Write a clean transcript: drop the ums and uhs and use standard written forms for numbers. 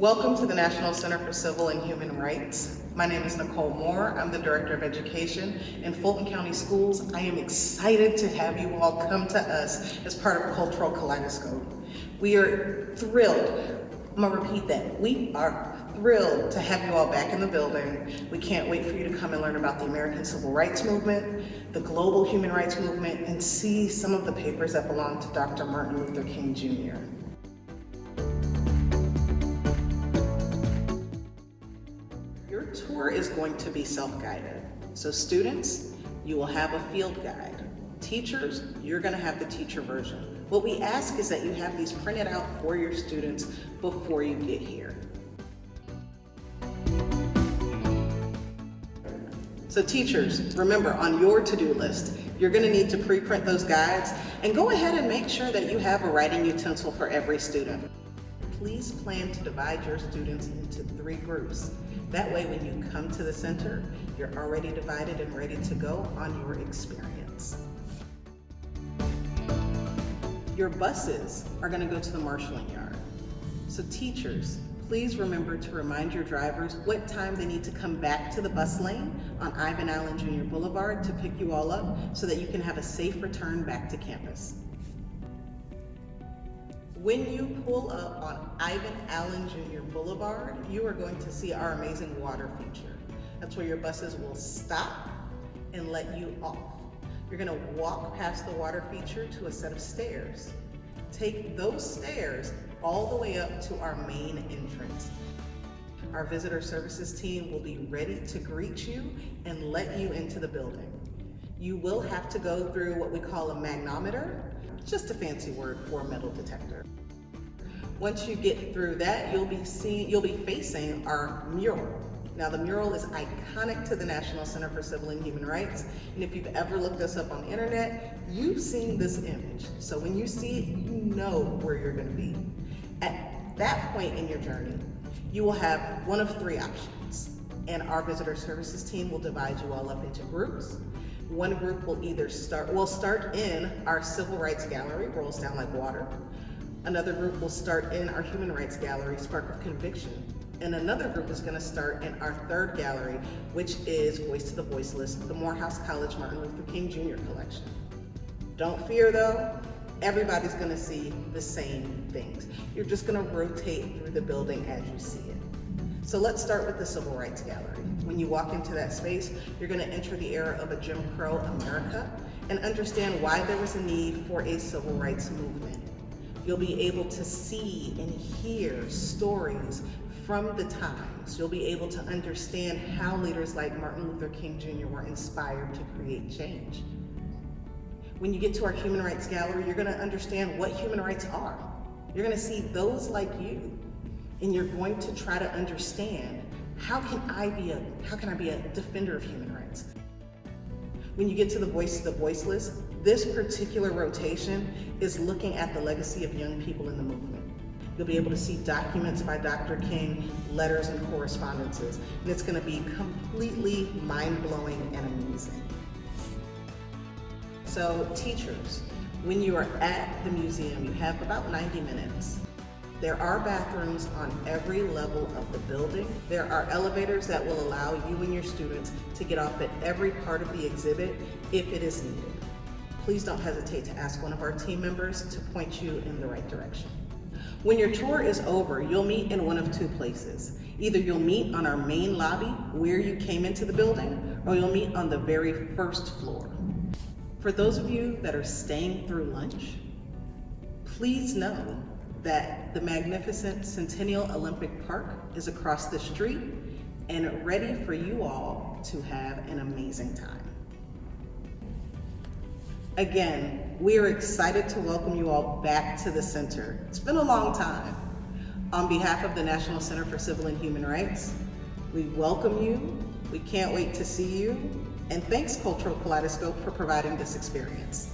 Welcome to the National Center for Civil and Human Rights. My name is Nicole Moore. I'm the Director of Education in Fulton County Schools. I am excited to have you all come to us as part of Cultural Kaleidoscope. We are thrilled. I'm gonna repeat that. We are thrilled to have you all back in the building. We can't wait for you to come and learn about the American Civil Rights Movement, the global human rights movement, and see some of the papers that belong to Dr. Martin Luther King Jr. Your tour is going to be self-guided. So students, you will have a field guide. Teachers, you're gonna have the teacher version. What we ask is that you have these printed out for your students before you get here. So teachers, remember on your to-do list, you're gonna need to pre-print those guides and go ahead and make sure that you have a writing utensil for every student. Please plan to divide your students into 3 groups. That way, when you come to the center, you're already divided and ready to go on your experience. Your buses are going to go to the marshalling yard. So teachers, please remember to remind your drivers what time they need to come back to the bus lane on Ivan Allen Jr. Boulevard to pick you all up so that you can have a safe return back to campus. When you pull up on Ivan Allen Jr. Boulevard, you are going to see our amazing water feature. That's where your buses will stop and let you off. You're gonna walk past the water feature to a set of stairs. Take those stairs all the way up to our main entrance. Our visitor services team will be ready to greet you and let you into the building. You will have to go through what we call a magnometer, just a fancy word for a metal detector. Once you get through that, you'll be facing our mural. Now the mural is iconic to the National Center for Civil and Human Rights, and if you've ever looked us up on the internet, you've seen this image. So when you see it, you know where you're gonna be. At that point in your journey, you will have one of 3 options, and our visitor services team will divide you all up into groups. One group will start in our Civil Rights Gallery, rolls down like water. Another group will start in our Human Rights Gallery, Spark of Conviction. And another group is gonna start in our 3rd gallery, which is Voice to the Voiceless, the Morehouse College Martin Luther King Jr. collection. Don't fear though, everybody's gonna see the same things. You're just gonna rotate through the building as you see it. So let's start with the Civil Rights Gallery. When you walk into that space, you're gonna enter the era of a Jim Crow America and understand why there was a need for a civil rights movement. You'll be able to see and hear stories from the times. You'll be able to understand how leaders like Martin Luther King Jr. were inspired to create change. When you get to our Human Rights Gallery, you're gonna understand what human rights are. You're gonna see those like you, and you're going to try to understand how can I be a defender of human rights? When you get to the Voice of the Voiceless, this particular rotation is looking at the legacy of young people in the movement. You'll be able to see documents by Dr. King, letters and correspondences, and it's gonna be completely mind-blowing and amazing. So teachers, when you are at the museum, you have about 90 minutes. There are bathrooms on every level of the building. There are elevators that will allow you and your students to get off at every part of the exhibit if it is needed. Please don't hesitate to ask one of our team members to point you in the right direction. When your tour is over, you'll meet in one of 2 places. Either you'll meet on our main lobby where you came into the building, or you'll meet on the very 1st floor. For those of you that are staying through lunch, please know that the magnificent Centennial Olympic Park is across the street and ready for you all to have an amazing time. Again, we are excited to welcome you all back to the center. It's been a long time. On behalf of the National Center for Civil and Human Rights, we welcome you, we can't wait to see you, and thanks Cultural Kaleidoscope for providing this experience.